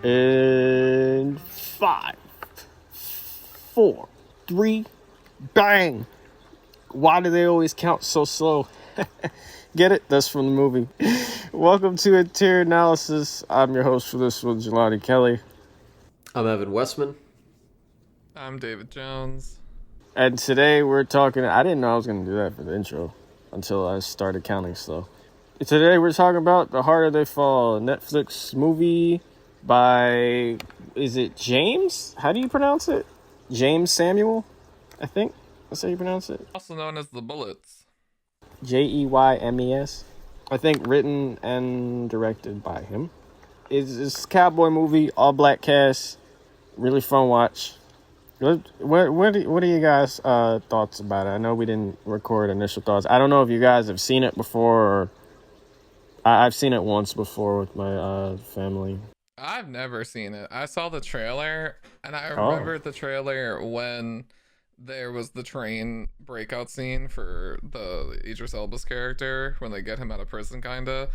In 5, 4, 3, bang! Why do they always count so slow? Get it? That's from the movie. Welcome to Interior Analysis. I'm your host for this one, Jelani Kelly. I'm Evan Westman. I'm David Jones. And today we're talking... I didn't know I was going to do that for the intro until I started counting slow. Today we're talking about The Harder They Fall, a Netflix movie by... Is it James? How do you pronounce it? James Samuel, I think. That's how you pronounce it. Also known as The Bullets. Jeymes. I think written and directed by him. It's a cowboy movie, all black cast, really fun watch. What are you guys' thoughts about it? I know we didn't record initial thoughts. I don't know if you guys have seen it before. Or I've seen it once before with my family. I've never seen it. I saw the trailer, and I remember the trailer when there was the train breakout scene for the Idris Elba's character when they get him out of prison, kinda.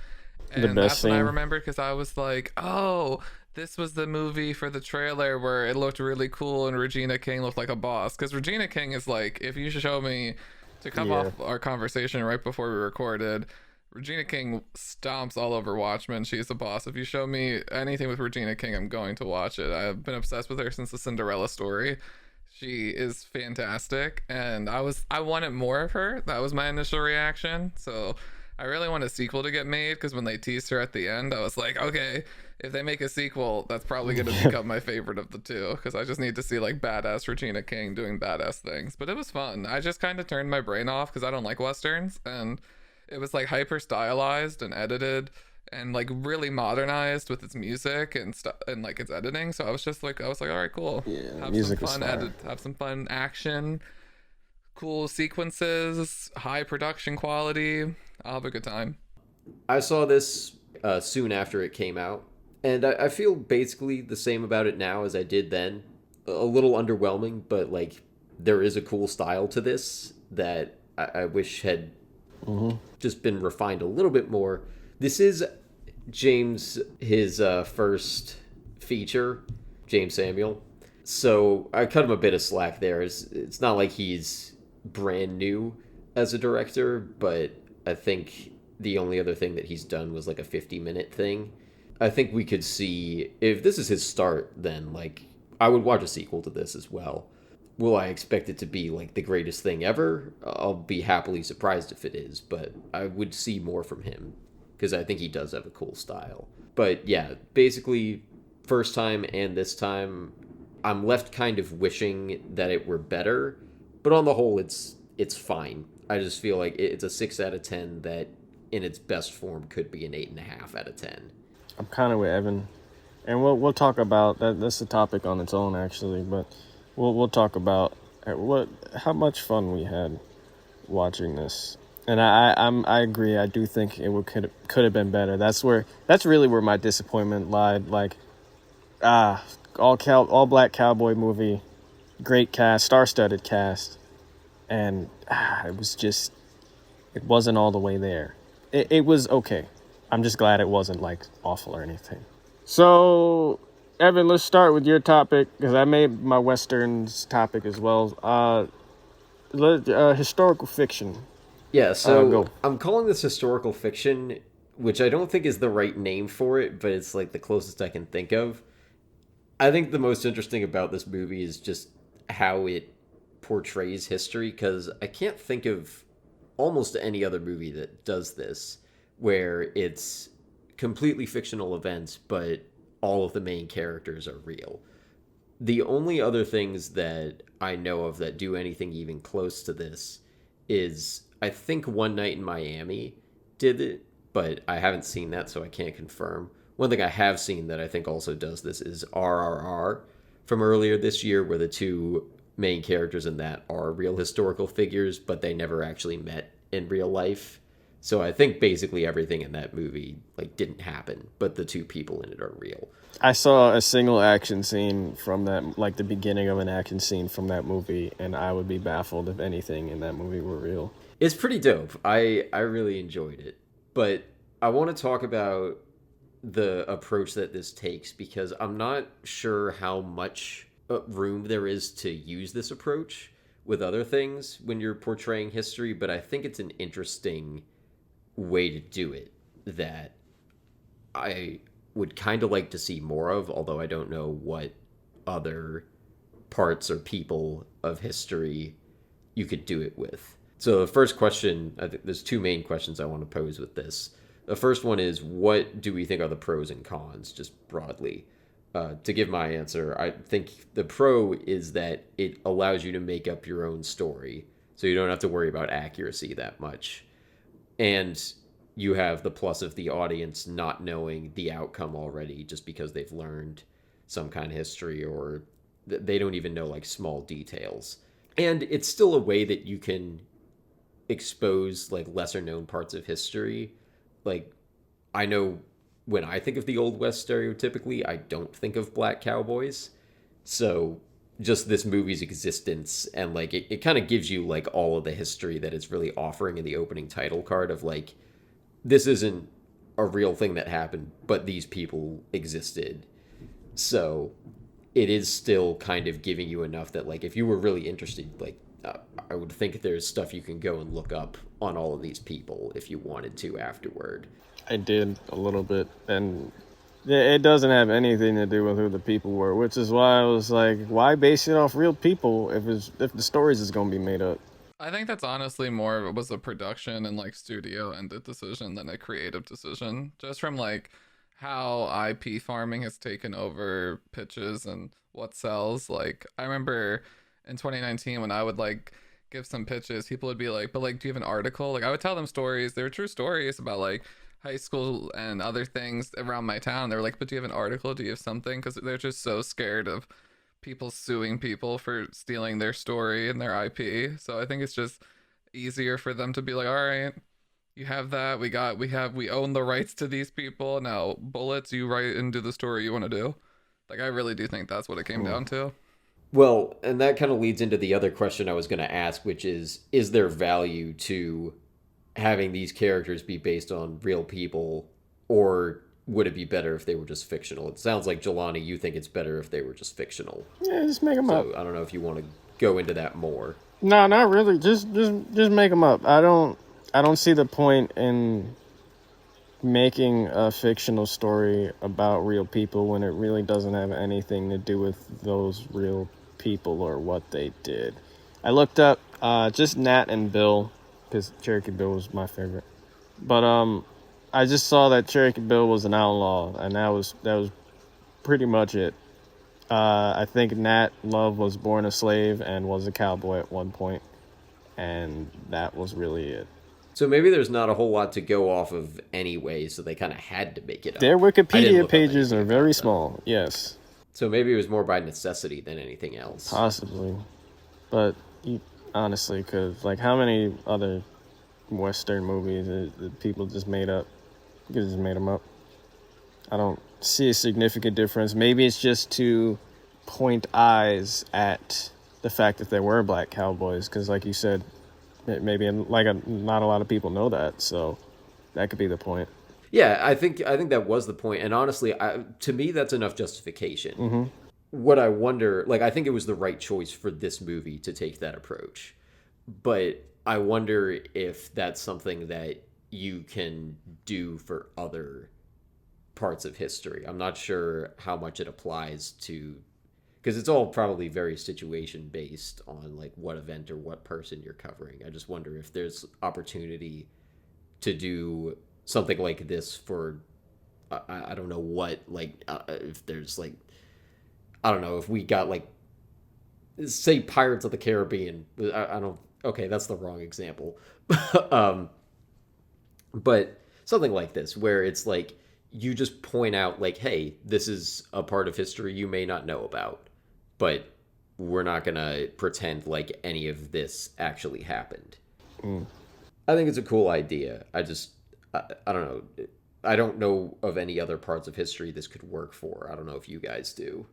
And that's when I remember, because I was like, oh, this was the movie for the trailer where it looked really cool and Regina King looked like a boss. Because Regina King is like, if you show me, to come off our conversation right before we recorded, Regina King stomps all over Watchmen. She's a boss. If you show me anything with Regina King, I'm going to watch it. I've been obsessed with her since the Cinderella story. She is fantastic, and I wanted more of her. That was my initial reaction. So I really want a sequel to get made, because when they teased her at the end, I was like, okay, if they make a sequel, that's probably going to become my favorite of the two, because I just need to see like badass Regina King doing badass things. But it was fun. I just kind of turned my brain off because I don't like Westerns, and it was like hyper stylized and edited and like really modernized with its music and stuff and like its editing. So I was like, all right, cool. Yeah, have music some fun have some fun action, cool sequences, high production quality. I'll have a good time. I saw this soon after it came out, and I feel basically the same about it now as I did then. A little underwhelming, but like there is a cool style to this that I wish had just been refined a little bit more. This is James, his first feature, James Samuel. So I cut him a bit of slack there. It's not like he's brand new as a director, but I think the only other thing that he's done was like a 50-minute thing. I think we could see, if this is his start, then like I would watch a sequel to this as well. Will I expect it to be like the greatest thing ever? I'll be happily surprised if it is, but I would see more from him because I think he does have a cool style. But yeah, basically, first time and this time, I'm left kind of wishing that it were better, but on the whole, it's fine. I just feel like it's a 6 out of 10 that in its best form could be an 8.5 out of 10. I'm kind of with Evan, and we'll talk about that. That's a topic on its own, actually, but we'll talk about how much fun we had watching this. And I agree. I do think it could have been better. That's really where my disappointment lied. Like, all black cowboy movie, great cast, star-studded cast, and it wasn't all the way there. It was okay. I'm just glad it wasn't like awful or anything. So, Evan, let's start with your topic, because I made my Westerns topic as well. Historical fiction. Yeah, so I'm calling this historical fiction, which I don't think is the right name for it, but it's like the closest I can think of. I think the most interesting about this movie is just how it portrays history, because I can't think of almost any other movie that does this, where it's completely fictional events, but all of the main characters are real. The only other things that I know of that do anything even close to this is, I think One Night in Miami did it, but I haven't seen that, so I can't confirm. One thing I have seen that I think also does this is RRR from earlier this year, where the two main characters in that are real historical figures, but they never actually met in real life. So I think basically everything in that movie like didn't happen, but the two people in it are real. I saw a single action scene from that, like the beginning of an action scene from that movie, and I would be baffled if anything in that movie were real. It's pretty dope. I really enjoyed it. But I want to talk about the approach that this takes, because I'm not sure how much room there is to use this approach with other things when you're portraying history, but I think it's an interesting way to do it that I would kind of like to see more of, although I don't know what other parts or people of history you could do it with. So the first question, I think there's two main questions I want to pose with this. The first one is, what do we think are the pros and cons, just broadly? To give my answer, I think the pro is that it allows you to make up your own story, so you don't have to worry about accuracy that much. And you have the plus of the audience not knowing the outcome already just because they've learned some kind of history, or they don't even know like small details. And it's still a way that you can expose like lesser known parts of history. Like, I know when I think of the Old West stereotypically, I don't think of black cowboys. So just this movie's existence and like it kind of gives you like all of the history that it's really offering in the opening title card of like, this isn't a real thing that happened, but these people existed. So it is still kind of giving you enough that like, if you were really interested, like I would think there's stuff you can go and look up on all of these people if you wanted to afterward. I did a little bit, and it doesn't have anything to do with who the people were, which is why I was like, why base it off real people if the stories is going to be made up? I think that's honestly more of it was a production and like studio ended decision than a creative decision. Just from like how IP farming has taken over pitches and what sells. Like I remember in 2019 when I would like give some pitches, people would be like, but like, do you have an article? Like I would tell them stories. They were true stories about like high school and other things around my town. They were like, but do you have an article? Do you have something? Because they're just so scared of people suing people for stealing their story and their IP. So I think it's just easier for them to be like, all right, you have that. We own the rights to these people. Now bullets, you write and do the story you want to do. Like, I really do think that's what it came down to. Well, and that kind of leads into the other question I was going to ask, which is there value to having these characters be based on real people, or would it be better if they were just fictional? It sounds like, Jelani, you think it's better if they were just fictional. Yeah, just make them up. So I don't know if you want to go into that more. No, not really. Just make them up. I don't see the point in making a fictional story about real people when it really doesn't have anything to do with those real people or what they did. I looked up just Nat and Bill, because Cherokee Bill was my favorite. But I just saw that Cherokee Bill was an outlaw, and that was pretty much it. I think Nat Love was born a slave and was a cowboy at one point, and that was really it. So maybe there's not a whole lot to go off of anyway, so they kind of had to make it up. Their Wikipedia pages are very small, yes. So maybe it was more by necessity than anything else. Possibly. But honestly, because like, how many other Western movies that people just made up? You could just made them up. I don't see a significant difference. Maybe it's just to point eyes at the fact that there were black cowboys, because like you said, maybe like not a lot of people know that, so that could be the point. Yeah, I think that was the point, and honestly, to me, that's enough justification. Mm-hmm. What I wonder, like, I think it was the right choice for this movie to take that approach, but I wonder if that's something that you can do for other parts of history. I'm not sure how much it applies to, because it's all probably very situation based on like what event or what person you're covering. I just wonder if there's opportunity to do something like this for I don't know what, like if there's like, I don't know, if we got like, say Pirates of the Caribbean. I don't, okay, that's the wrong example. But something like this where it's like you just point out like, hey, this is a part of history you may not know about, but we're not gonna pretend like any of this actually happened. I think it's a cool idea. I don't know. I don't know of any other parts of history this could work for. I don't know if you guys do.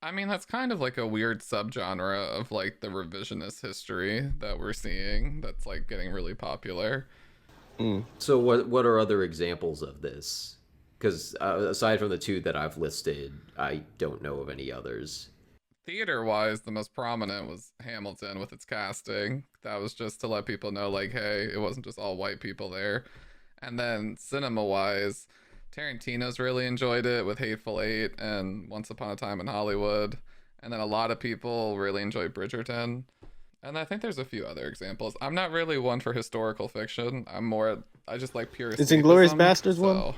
I mean, that's kind of like a weird subgenre of like the revisionist history that we're seeing that's like getting really popular. So what are other examples of this? Because aside from the two that I've listed, I don't know of any others. Theater-wise, the most prominent was Hamilton with its casting. That was just to let people know, like, hey, it wasn't just all white people there. And then cinema-wise, Tarantino's really enjoyed it with Hateful Eight and Once Upon a Time in Hollywood. And then a lot of people really enjoy Bridgerton. And I think there's a few other examples. I'm not really one for historical fiction. I just like pure escapism. Is Inglourious Basterds one?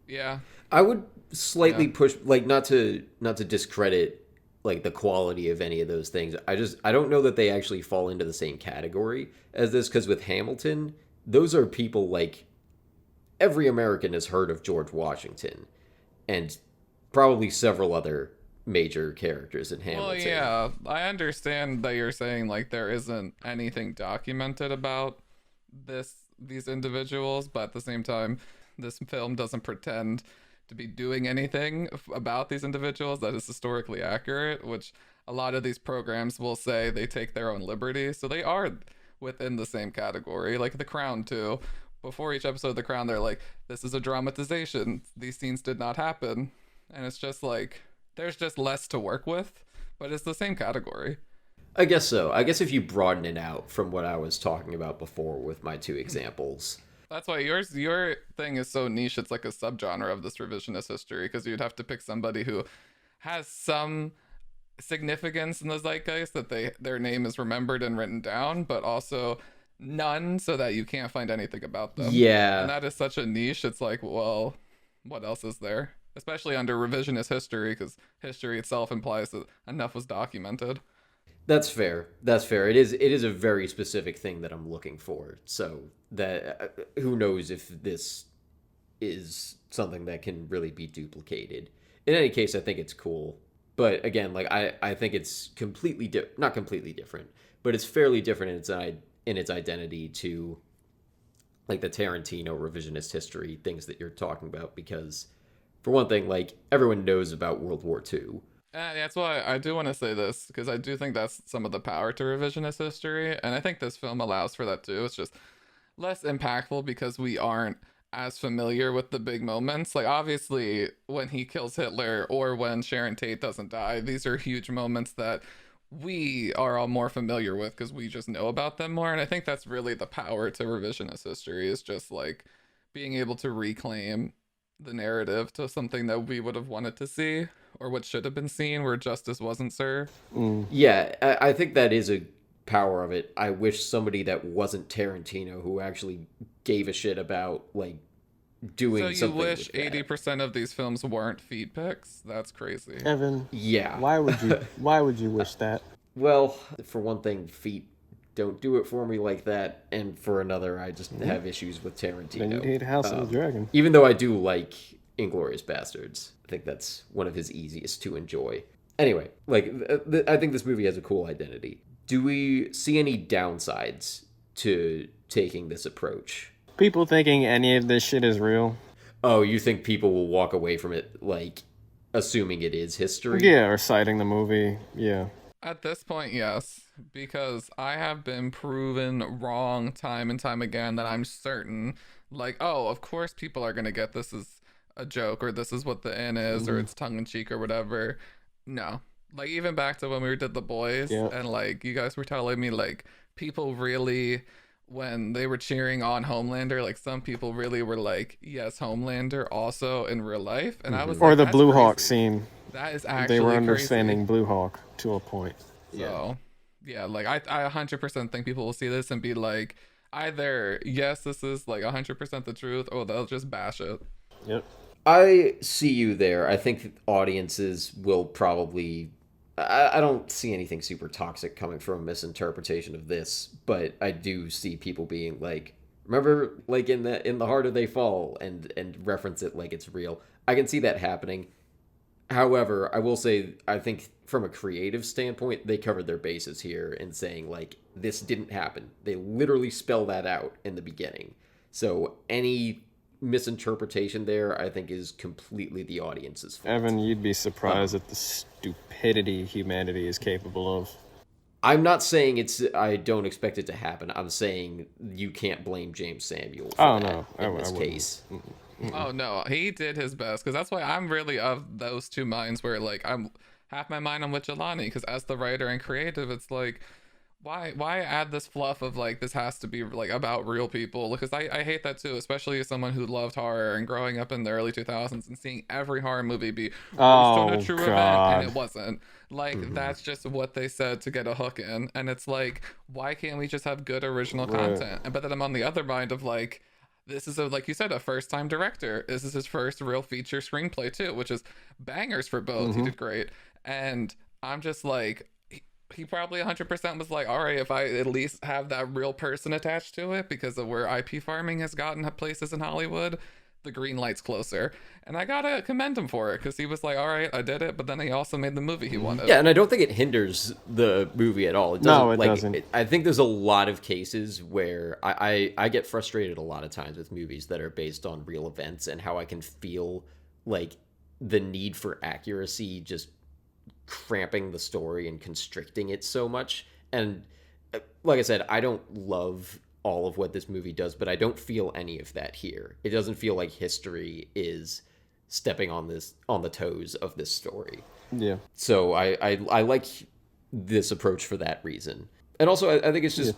Yeah. I would slightly push, like, not to discredit, like, the quality of any of those things. I don't know that they actually fall into the same category as this, because with Hamilton, those are people, like, every American has heard of George Washington, and probably several other major characters in Hamilton. Well, yeah, I understand that you're saying, like, there isn't anything documented about these individuals, but at the same time, this film doesn't pretend to be doing anything about these individuals that is historically accurate, which a lot of these programs will say they take their own liberty, so they are within the same category. Like The Crown too, before each episode of The Crown, they're like, this is a dramatization, these scenes did not happen. And it's just like, there's just less to work with, but it's the same category. I guess so. I guess if you broaden it out from what I was talking about before with my two examples. That's why your thing is so niche. It's like a subgenre of this revisionist history, because you'd have to pick somebody who has some significance in the zeitgeist, that their name is remembered and written down, but also none, so that you can't find anything about them. Yeah. And that is such a niche. It's like, well, what else is there? Especially under revisionist history, because history itself implies that enough was documented. That's fair. That's fair. It is a very specific thing that I'm looking for. So that who knows if this is something that can really be duplicated. In any case, I think it's cool. But again, like I think it's not completely different, but it's fairly different in its identity to like the Tarantino revisionist history things that you're talking about, because for one thing, like everyone knows about World War II. That's why I do want to say this, because I do think that's some of the power to revisionist history, and I think this film allows for that too. It's just less impactful because we aren't as familiar with the big moments. Like, obviously, when he kills Hitler or when Sharon Tate doesn't die, these are huge moments that we are all more familiar with because we just know about them more. And I think that's really the power to revisionist history, is just like being able to reclaim the narrative to something that we would have wanted to see, or what should have been seen, where justice wasn't served. Yeah, I think that is a power of it. I wish somebody that wasn't Tarantino, who actually gave a shit about like doing something. So you wish 80% of these films weren't feed pics? That's crazy. Evan. Yeah. Why would you wish that? Well, for one thing, feet don't do it for me like that, and for another, I just have issues with Tarantino. Then you hate House of the Dragon. Even though I do like Inglourious Basterds, I think that's one of his easiest to enjoy. Anyway, like I think this movie has a cool identity. Do we see any downsides to taking this approach? People thinking any of this shit is real. Oh, you think people will walk away from it like assuming it is history? Yeah, or citing the movie. Yeah. At this point, yes, because I have been proven wrong time and time again that I'm certain, like, oh, of course people are going to get this as a joke, or this is what the in is, or it's tongue-in-cheek or whatever. No. Like, even back to when we did The Boys, and, like, you guys were telling me, like, people really, when they were cheering on Homelander, like, some people really were like, yes, Homelander also in real life, and I was or like, the Blue crazy. Hawk scene. That is actually they were understanding crazy. Blue Hawk to a point. So, yeah, like I 100% think people will see this and be like, either yes, this is like 100% the truth, or they'll just bash it. Yep. I see you there. I think audiences will probably. I don't see anything super toxic coming from a misinterpretation of this, but I do see people being like, remember, like in the harder they fall, and reference it like it's real. I can see that happening. However, I will say, I think from a creative standpoint, they covered their bases here in saying, like, this didn't happen. They literally spell that out in the beginning. So any misinterpretation there, I think, is completely the audience's fault. Evan, you'd be surprised at the stupidity humanity is capable of. I'm not saying I don't expect it to happen. I'm saying you can't blame James Samuel for that in this case. Oh no, he did his best, because that's why I'm really of those two minds where like I'm half my mind on with Jelani, because as the writer and creative, it's like why add this fluff of like this has to be like about real people, because I hate that too, especially as someone who loved horror and growing up in the early 2000s and seeing every horror movie be based on a Oh true event, and God. it wasn't. Like that's just what they said to get a hook in, and it's like why can't we just have good original Right. content? And but then I'm on the other mind of like this is like you said, a first time director. This is his first real feature screenplay too, which is bangers for both. He did great. And I'm just like he probably 100% was like, all right, if I at least have that real person attached to it, because of where IP farming has gotten places in Hollywood, the green light's closer. And I gotta commend him for it, because he was like, all right, I did it, but then he also made the movie he wanted. Yeah, and I don't think it hinders the movie at all. It doesn't, No, it doesn't. I think there's a lot of cases where I get frustrated a lot of times with movies that are based on real events, and how I can feel like the need for accuracy just cramping the story and constricting it so much. And like I said, I don't love all of what this movie does, but I don't feel any of that here. It doesn't feel like history is stepping on the toes of this story. Yeah. So I like this approach for that reason. And also I think it's just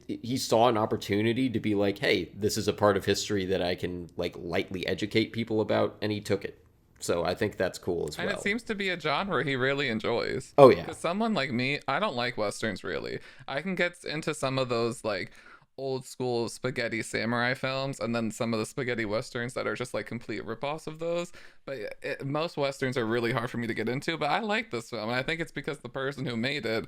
he saw an opportunity to be like, hey, this is a part of history that I can like lightly educate people about, and he took it. So I think that's cool as well. And it seems to be a genre he really enjoys. Oh, yeah. Because someone like me, I don't like Westerns really. I can get into some of those like old school spaghetti samurai films, and then some of the spaghetti Westerns that are just like complete ripoffs of those. But most Westerns are really hard for me to get into, but I like this film. And I think it's because the person who made it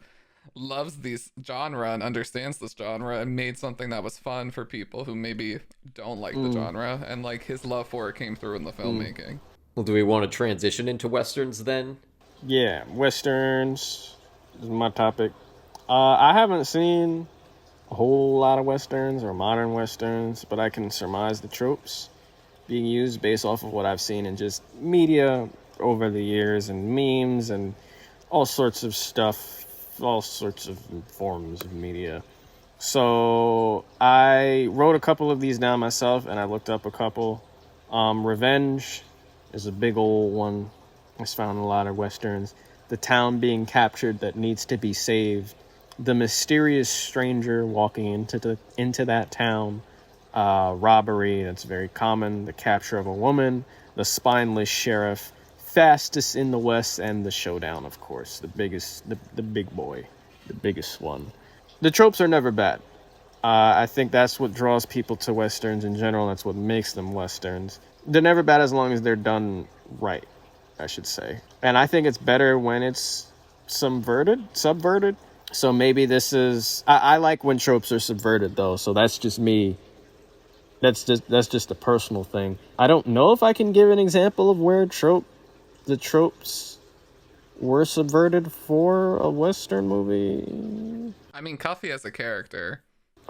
loves these genre and understands this genre and made something that was fun for people who maybe don't like the genre. And like his love for it came through in the filmmaking. Well, do we want to transition into Westerns then? Yeah, Westerns is my topic. I haven't seen a whole lot of Westerns or modern Westerns, but I can surmise the tropes being used based off of what I've seen in just media over the years, and memes and all sorts of stuff, all sorts of forms of media. So I wrote a couple of these down myself, and I looked up a couple. Revenge is a big old one. I found a lot of Westerns. The town being captured that needs to be saved. The mysterious stranger walking into that town. Robbery, that's very common. The capture of a woman. The spineless sheriff. Fastest in the West, and the showdown, of course. The biggest, the big boy. The biggest one. The tropes are never bad. I think that's what draws people to Westerns in general. That's what makes them Westerns. They're never bad as long as they're done right, I should say. And I think it's better when it's subverted. So maybe this is... I like when tropes are subverted, though, so that's just me. That's just a personal thing. I don't know if I can give an example of where the tropes were subverted for a Western movie. I mean, Cuffy as a character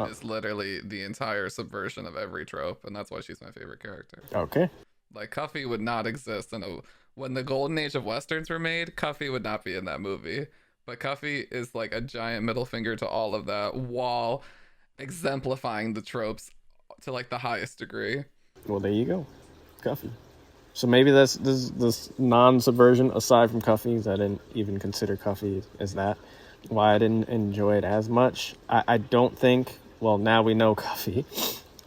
is literally the entire subversion of every trope, and that's why she's my favorite character. Okay. Like, Cuffy would not exist when the golden age of Westerns were made, Cuffy would not be in that movie. But Cuffy is like a giant middle finger to all of that, while exemplifying the tropes to like the highest degree. Well, there you go. Cuffy. So maybe that's this non-subversion, aside from Cuffy, I didn't even consider Cuffy as that. Why I didn't enjoy it as much. I don't think, well, now we know Cuffy.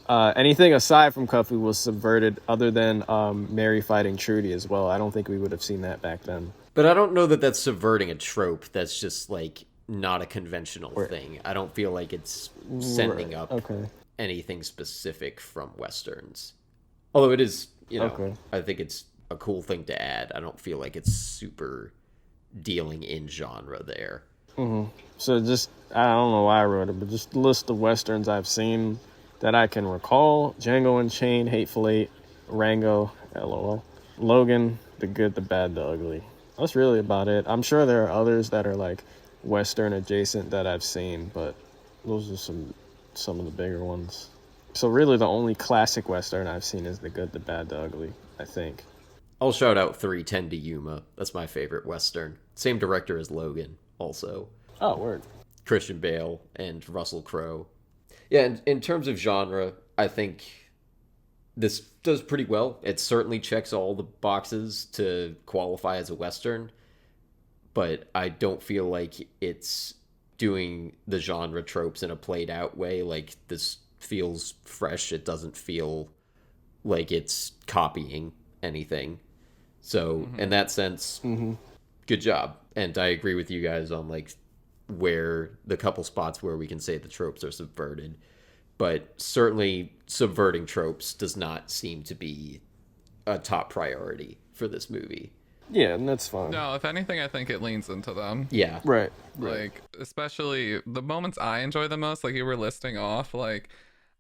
Anything aside from Cuffy was subverted, other than Mary fighting Trudy as well. I don't think we would have seen that back then. But I don't know that that's subverting a trope. That's just like not a conventional thing. I don't feel like it's sending up anything specific from Westerns. Although it is, I think it's a cool thing to add. I don't feel like it's super dealing in genre there. Mm-hmm. So just, I don't know why I wrote it, but just a list of Westerns I've seen that I can recall. Django Unchained, Hateful Eight, Rango, LOL, Logan, The Good, the Bad, the Ugly. That's really about it. I'm sure there are others that are like Western adjacent that I've seen, but those are some of the bigger ones. So really the only classic Western I've seen is The Good, the Bad, the Ugly, I think. I'll shout out 3:10 to Yuma. That's my favorite Western. Same director as Logan, also. Oh, word. Christian Bale and Russell Crowe. Yeah, in terms of genre, I think this does pretty well. It certainly checks all the boxes to qualify as a Western, but I don't feel like it's doing the genre tropes in a played out way. Like, this feels fresh. It doesn't feel like it's copying anything. So in that sense, good job. And I agree with you guys on like where the couple spots where we can say the tropes are subverted. But certainly subverting tropes does not seem to be a top priority for this movie. Yeah, and that's fine. No, if anything, I think it leans into them. Yeah. Right. Like, especially the moments I enjoy the most, like you were listing off, like,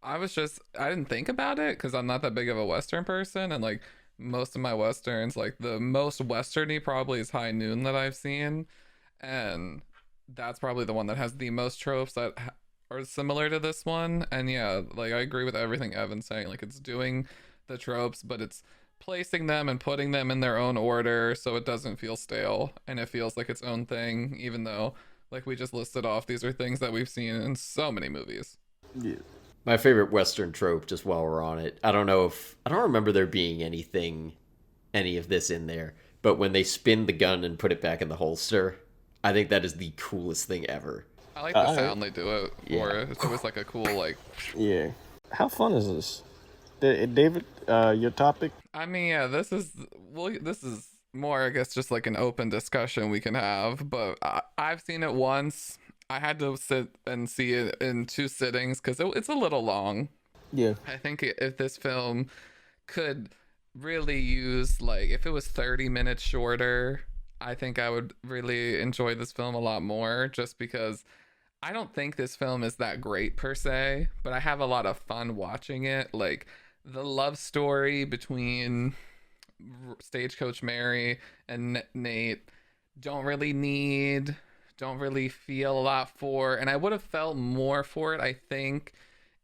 I didn't think about it because I'm not that big of a Western person. And, like, most of my Westerns, like, the most Westerny probably is High Noon that I've seen. And that's probably the one that has the most tropes that are similar to this one. And yeah, like, I agree with everything Evan's saying. Like, it's doing the tropes, but it's placing them and putting them in their own order so it doesn't feel stale and it feels like its own thing, even though, like we just listed off, these are things that we've seen in so many movies. Yeah. My favorite Western trope, just while we're on it, I don't remember there being any of this in there, but when they spin the gun and put it back in the holster, I think that is the coolest thing ever. I like the sound they do it for it. It's always like a cool, like... Yeah. How fun is this? David, your topic? I mean, yeah, this is more, I guess, just like an open discussion we can have, but I've seen it once. I had to sit and see it in 2 sittings because it's a little long. Yeah. I think if this film could really use, like, if it was 30 minutes shorter, I think I would really enjoy this film a lot more, just because I don't think this film is that great per se, but I have a lot of fun watching it. Like, the love story between Stagecoach Mary and Nate don't really feel a lot for, and I would have felt more for it, I think,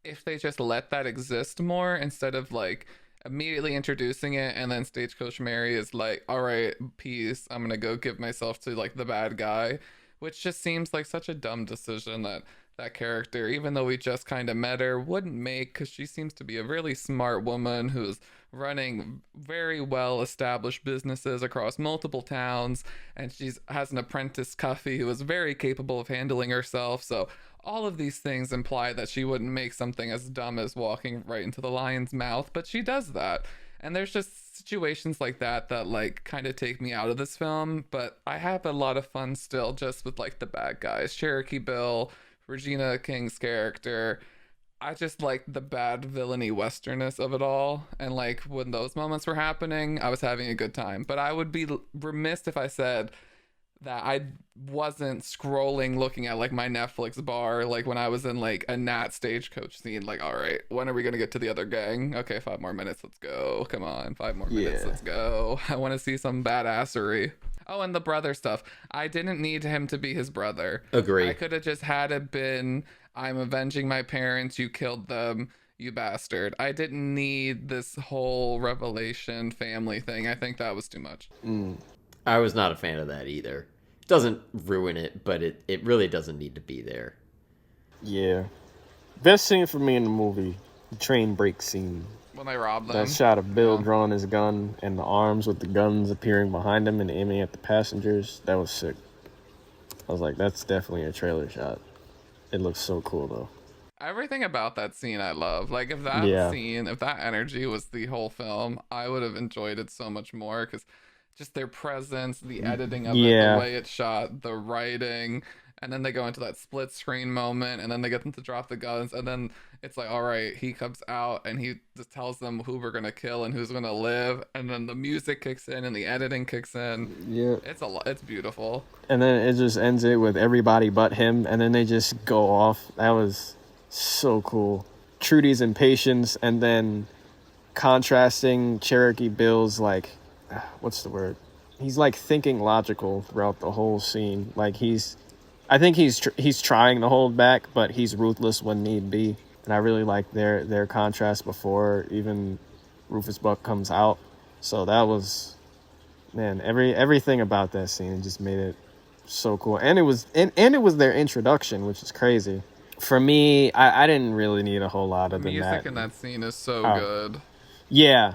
if they just let that exist more instead of like immediately introducing it and then Stagecoach Mary is like, all right, peace, I'm gonna go give myself to like the bad guy, which just seems like such a dumb decision that character, even though we just kind of met her, wouldn't make, because she seems to be a really smart woman who's running very well established businesses across multiple towns, and she has an apprentice Cuffy who is very capable of handling herself. So all of these things imply that she wouldn't make something as dumb as walking right into the lion's mouth, but she does that. And there's just situations like that like kind of take me out of this film, but I have a lot of fun still just with like the bad guys, Cherokee Bill, Regina King's character. I just like the bad villainy westernness of it all, and like when those moments were happening, I was having a good time. But I would be remiss if I said that I wasn't scrolling looking at like my Netflix bar like when I was in like a Nat Stagecoach scene, like, all right, when are we gonna get to the other gang? Okay, 5 more minutes, let's go. Come on, 5 more minutes, let's go. I want to see some badassery. Oh, and the brother stuff. I didn't need him to be his brother. Agree. I could have just had it been, I'm avenging my parents, you killed them, you bastard. I didn't need this whole revelation family thing. I think that was too much. I was not a fan of that either. It doesn't ruin it, but it really doesn't need to be there. Yeah. Best scene for me in the movie, the train break scene. When they robbed them. That shot of Bill drawing his gun and the arms with the guns appearing behind him and aiming at the passengers, that was sick. I was like, that's definitely a trailer shot. It looks so cool, though. Everything about that scene I love. Like, if that scene, if that energy was the whole film, I would have enjoyed it so much more, because just their presence, the editing of it, the way it's shot, the writing, and then they go into that split screen moment, and then they get them to drop the guns, and then it's like, all right, he comes out and he just tells them who we're gonna kill and who's gonna live, and then the music kicks in and the editing kicks in. Yeah, it's beautiful. And then it just ends it with everybody but him, and then they just go off. That was so cool. Trudy's impatience, and then contrasting Cherokee Bill's, like, what's the word? He's like thinking logical throughout the whole scene. Like I think he's trying to hold back, but he's ruthless when need be. And I really like their contrast before even Rufus Buck comes out. So that was, man, everything about that scene just made it so cool. And it was their introduction, which is crazy. For me, I didn't really need a whole lot of the music in that scene is so good. Yeah,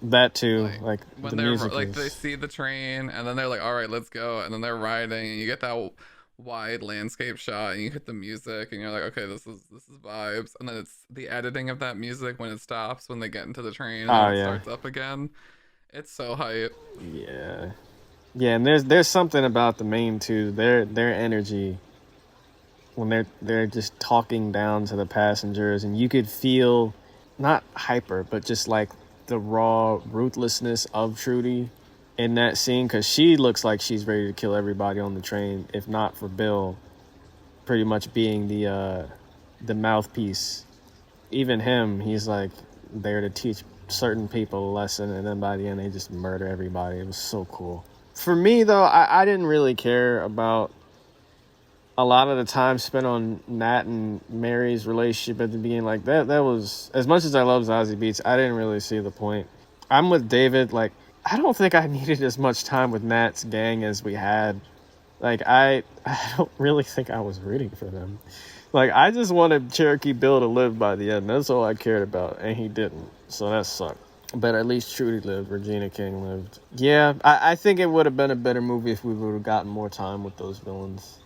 that too. Like Like when the they're music like they is. see the train and then they're like, all right, let's go, and then they're riding and you get that wide landscape shot and you hit the music and you're like, okay, this is vibes, and then it's the editing of that music when it stops when they get into the train and then Oh it yeah, starts up again. It's so hype. yeah, yeah. And there's something about the main two. Their energy when they're just talking down to the passengers, and you could feel not hyper, but just like the raw ruthlessness of Trudy in that scene, because she looks like she's ready to kill everybody on the train, if not for Bill, pretty much being the mouthpiece. Even him, he's like there to teach certain people a lesson, and then by the end they just murder everybody. It was so cool. For me though, I didn't really care about a lot of the time spent on Nat and Mary's relationship at the beginning. Like that was, as much as I love Zazie Beetz, I didn't really see the point. I'm with David. Like, I don't think I needed as much time with Nat's gang as we had. Like I don't really think I was rooting for them. Like, I just wanted Cherokee Bill to live by the end. That's all I cared about, and he didn't. So that sucked. But at least Trudy lived. Regina King lived. Yeah, I think it would have been a better movie if we would have gotten more time with those villains.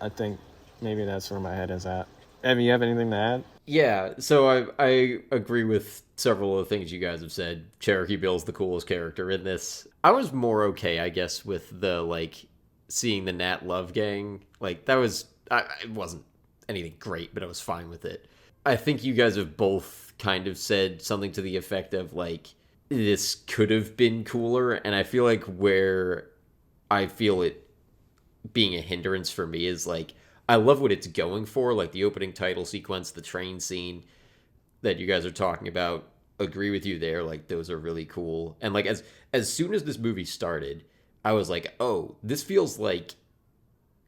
I think maybe that's where my head is at. Evan, you have anything to add? Yeah, so I agree with several of the things you guys have said. Cherokee Bill's the coolest character in this. I was more okay, I guess, with the, like, seeing the Nat Love gang. Like, that was... it wasn't anything great, but I was fine with it. I think you guys have both kind of said something to the effect of, like, this could have been cooler, and I feel like where I feel it being a hindrance for me is, like, I love what it's going for, like the opening title sequence, the train scene that you guys are talking about. Agree with you there, like those are really cool. And like as soon as this movie started, I was like, oh, this feels like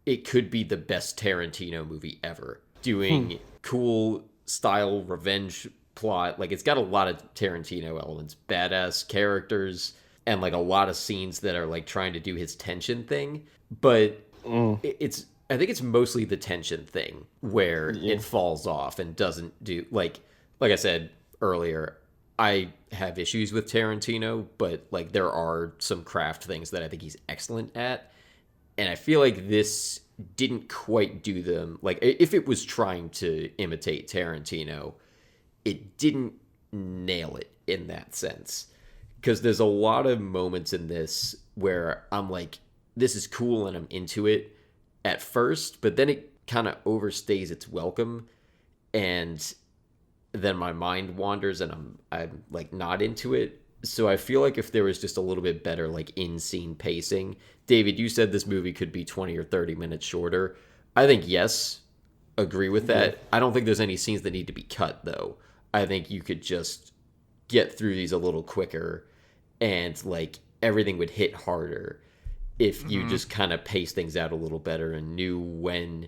it could be the best Tarantino movie ever. Doing cool style revenge plot. Like, it's got a lot of Tarantino elements, badass characters, and like a lot of scenes that are like trying to do his tension thing. But it's I think it's mostly the tension thing where it falls off and doesn't do like I said earlier, I have issues with Tarantino, but like there are some craft things that I think he's excellent at. And I feel like this didn't quite do them. Like, if it was trying to imitate Tarantino, it didn't nail it in that sense. Because there's a lot of moments in this where I'm like, this is cool and I'm into it at first, but then it kind of overstays its welcome, and then my mind wanders and I'm like not into it. So I feel like if there was just a little bit better like in-scene pacing. David, you said this movie could be 20 or 30 minutes shorter. I think yes, agree with that. I don't think there's any scenes that need to be cut though. I think you could just get through these a little quicker, and like everything would hit harder if you just kind of pace things out a little better and knew when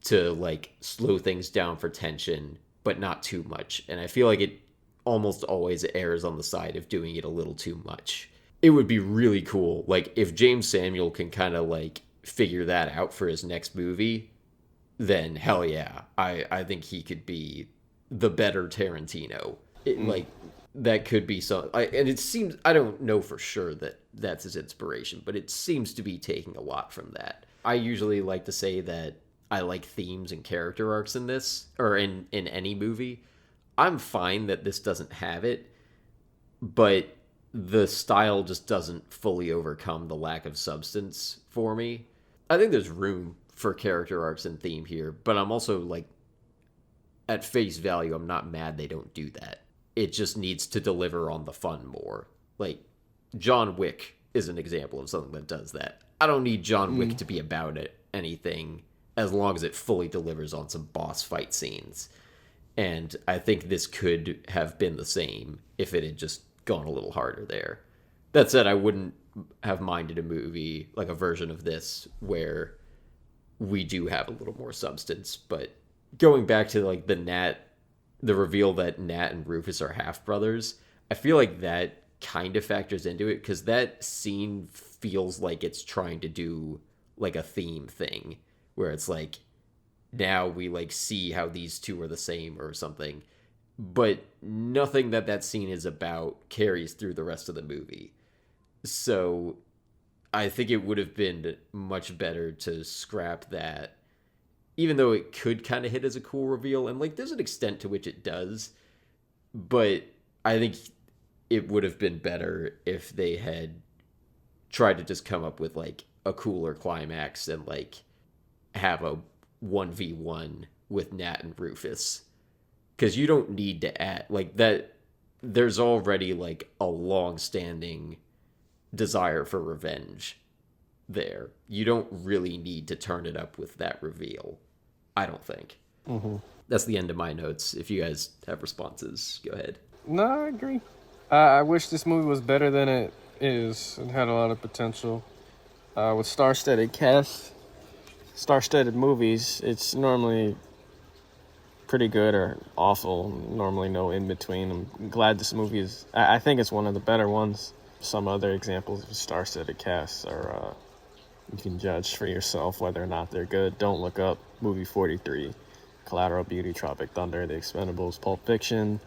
to like slow things down for tension, but not too much. And I feel like it almost always errs on the side of doing it a little too much. It would be really cool, like, if James Samuel can kind of like figure that out for his next movie, then hell yeah, I think he could be the better Tarantino. Like, that could be some, and it seems, I don't know for sure that that's his inspiration, but it seems to be taking a lot from that. I usually like to say that I like themes and character arcs in this, or in any movie. I'm fine that this doesn't have it, but the style just doesn't fully overcome the lack of substance for me. I think there's room for character arcs and theme here, but I'm also like, at face value, I'm not mad they don't do that. It just needs to deliver on the fun more. Like, John Wick is an example of something that does that. I don't need John Wick to be about anything as long as it fully delivers on some boss fight scenes. And I think this could have been the same if it had just gone a little harder there. That said, I wouldn't have minded a movie, like a version of this, where we do have a little more substance. But going back to like the reveal that Nat and Rufus are half brothers, I feel like that kind of factors into it, because that scene feels like it's trying to do like a theme thing where it's like, now we like see how these two are the same or something. but nothing that scene is about carries through the rest of the movie. So I think it would have been much better to scrap that, even though it could kind of hit as a cool reveal, and like there's an extent to which it does, but I think it would have been better if they had tried to just come up with like a cooler climax and like have a 1v1 with Nat and Rufus. Because you don't need to add like that. There's already like a long-standing desire for revenge there. You don't really need to turn it up with that reveal, I don't think. Mm-hmm. That's the end of my notes. If you guys have responses, go ahead. No, I agree. I wish this movie was better than it is. It had a lot of potential. With star-studded cast, star-studded movies, it's normally pretty good or awful. Normally no in between. I'm glad this movie is... I think it's one of the better ones. Some other examples of star-studded casts are... you can judge for yourself whether or not they're good. Don't Look Up, Movie 43, Collateral Beauty, Tropic Thunder, The Expendables, Pulp Fiction,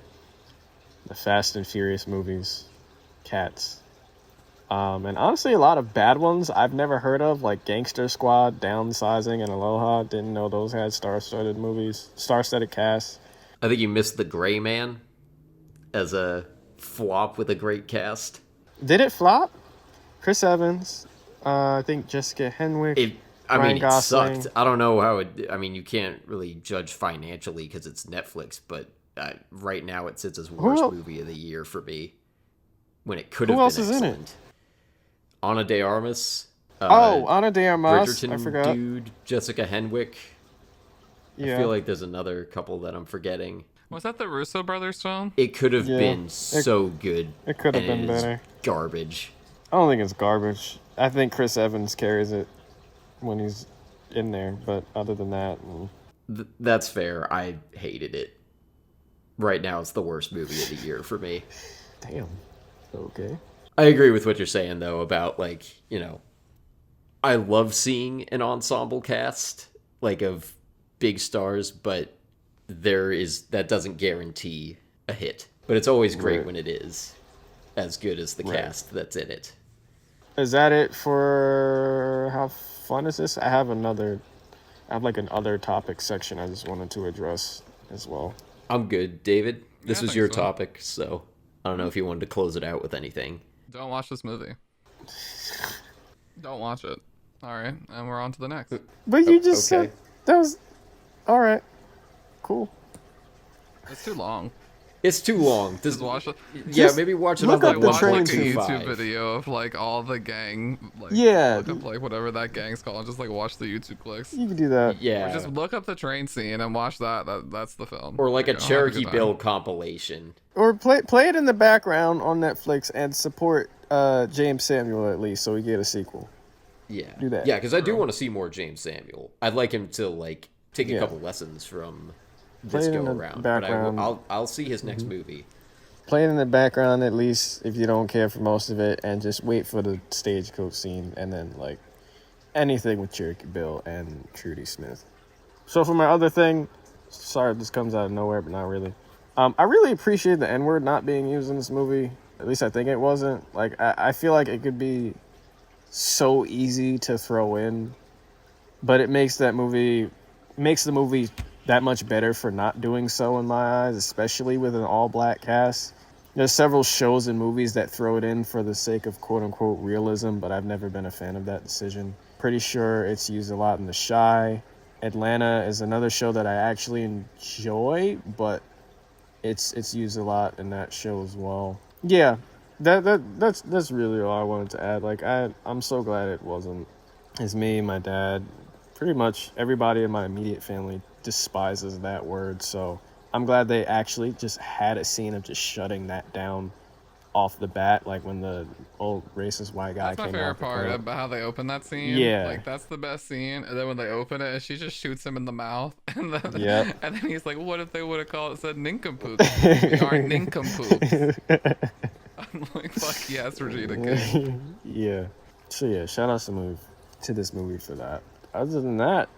the Fast and Furious movies, Cats. And honestly, a lot of bad ones I've never heard of, like Gangster Squad, Downsizing, and Aloha. Didn't know those had star-studded movies, star-studded casts. I think you missed The Gray Man as a flop with a great cast. Did it flop? Chris Evans, I think Jessica Henwick. It Gosling. sucked. I don't know how it... I mean, you can't really judge financially because it's Netflix, but right now it sits as worst movie of the year for me when it could have been excellent. Who else is in it? Ana de Armas. Ana de Armas. Bridgerton I forgot. Dude, Jessica Henwick. Yeah. I feel like there's another couple that I'm forgetting. Was that the Russo brothers film? It could have been so good. It could have been better. Garbage. I don't think it's garbage. I think Chris Evans carries it when he's in there, but other than that... That's fair. I hated it. Right now, it's the worst movie of the year for me. Damn. Okay. I agree with what you're saying, though, about, like, you know, I love seeing an ensemble cast, like, of big stars, but that doesn't guarantee a hit. But it's always great when it is as good as the cast that's in it. Is that it for how fun is this? I have like an other topic section I just wanted to address as well. I'm good. David, this was your topic, so I don't know if you wanted to close it out with anything. Don't watch this movie. Don't watch it. All right, and we're on to the next. But you just said that was... All right. Cool. It's too long. It's too long. Just watch it. Yeah, maybe watch it on like watch like a 1.25. YouTube video of like all the gang. Like, look up like whatever that gang's called. And just like watch the YouTube clicks. You can do that. Yeah. Or just look up the train scene and watch that. That's the film. Or like a Cherokee Bill compilation. Or play it in the background on Netflix and support James Samuel at least, so we get a sequel. Yeah. Do that. Yeah, because I do want to see more James Samuel. I'd like him to like take a couple lessons from this go around. But I'll see his next movie. Play it in the background at least if you don't care for most of it, and just wait for the stagecoach scene, and then like anything with Cherokee Bill and Trudy Smith. So for my other thing, sorry this comes out of nowhere, but not really. I really appreciate the N-word not being used in this movie. At least I think it wasn't. Like I feel like it could be so easy to throw in, but it makes the movie that much better for not doing so in my eyes, especially with an all-black cast. There's several shows and movies that throw it in for the sake of quote-unquote realism, but I've never been a fan of that decision. Pretty sure it's used a lot in The Chi. Atlanta is another show that I actually enjoy, but it's used a lot in that show as well. Yeah, that's really all I wanted to add. Like I'm so glad it wasn't. It's me, my dad, pretty much everybody in my immediate family despises that word, so I'm glad they actually just had a scene of just shutting that down off the bat, like when the old racist white guy came out. That's my favorite part about how they open that scene. Yeah, like that's the best scene. And then when they open it, she just shoots him in the mouth, and then and then he's like, "What if they would have called it said nincompoops? We aren't nincompoops." I'm like, "Fuck yes, Regina King." Yeah. So yeah, shout out to this movie for that. Other than that,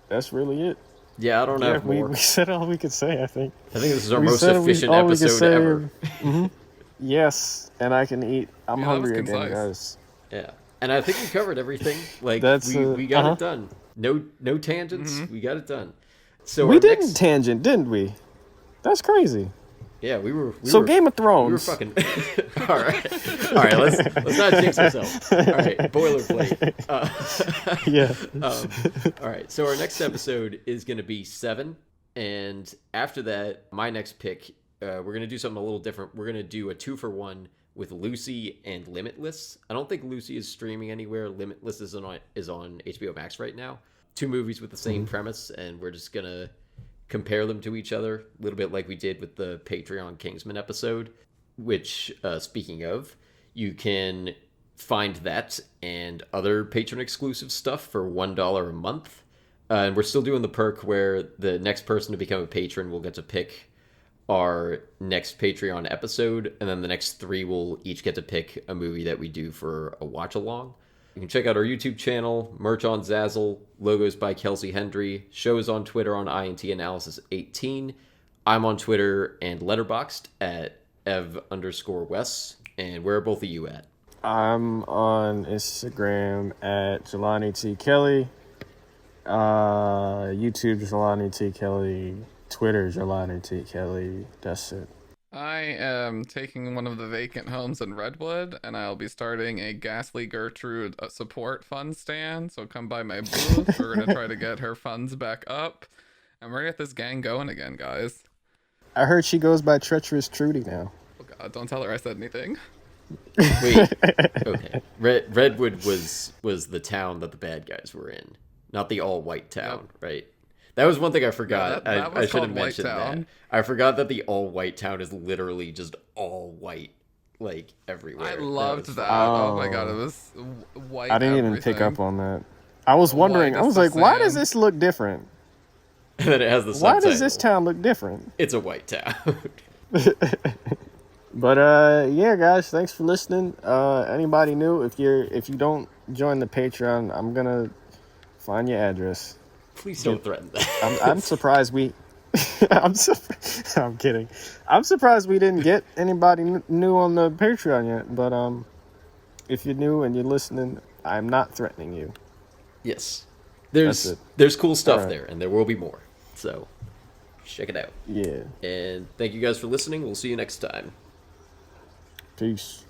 that's really it. Yeah, I don't Yeah, have more. we said all we could say, I think. I think this is our We most said efficient all we could episode say. ever. Yes, and I can eat. I'm Yeah, that was hungry again, concise. guys. Yeah, and I think we covered everything. Like That's we got uh-huh. it done. No tangents. We got it done. So We our didn't next, tangent, didn't we? That's crazy. yeah, we were. So Game of We were Thrones. fucking. All right. Let's not jinx ourselves. All right, boilerplate. Yeah. All right, so our next episode is going to be 7, and after that, my next pick, we're going to do something a little different. We're going to do a 2-for-1 with Lucy and Limitless. I don't think Lucy is streaming anywhere. Limitless is on HBO Max right now. 2 movies with the same premise, and we're just going to compare them to each other, a little bit like we did with the Patreon Kingsman episode, which, speaking of, you can find that and other patron exclusive stuff for $1 a month. And we're still doing the perk where the next person to become a patron will get to pick our next Patreon episode, and then the next 3 will each get to pick a movie that we do for a watch along. You can check out our YouTube channel, merch on Zazzle, logos by Kelsey Hendry, shows on Twitter on INTAnalysis18. I'm on Twitter and Letterboxd at ev_Wes. And where are both of you at? I'm on Instagram at Jelani T. Kelly. YouTube Jelani T. Kelly. Twitter Jelani T. Kelly. That's it. I am taking one of the vacant homes in Redwood, and I'll be starting a Ghastly Gertrude support fund stand. So come by my booth. We're going to try to get her funds back up. And we're going to get this gang going again, guys. I heard she goes by Treacherous Trudy now. Oh, God, don't tell her I said anything. Wait, okay. Redwood was the town that the bad guys were in, not the all-white town, right? That was one thing I forgot. Yeah, that was I should have called White mentioned Town. that. I forgot that the all-white town is literally just all white, like, everywhere. I loved was that. fun. Oh my God, it was white. I didn't even pick up on that. I was wondering. White I is was the like, why does same. this look different? And then it has the Why subtitle. does this town look different? It's a white town. But yeah, guys, thanks for listening. Anybody new? If you don't join the Patreon, I'm gonna find your address. Please don't threaten that. I'm surprised we. I'm kidding. I'm surprised we didn't get anybody new on the Patreon yet. But if you're new and you're listening, I'm not threatening you. Yes. That's it. There's cool stuff All right. there, and there will be more. So, check it out. Yeah. And thank you guys for listening. We'll see you next time. Peace.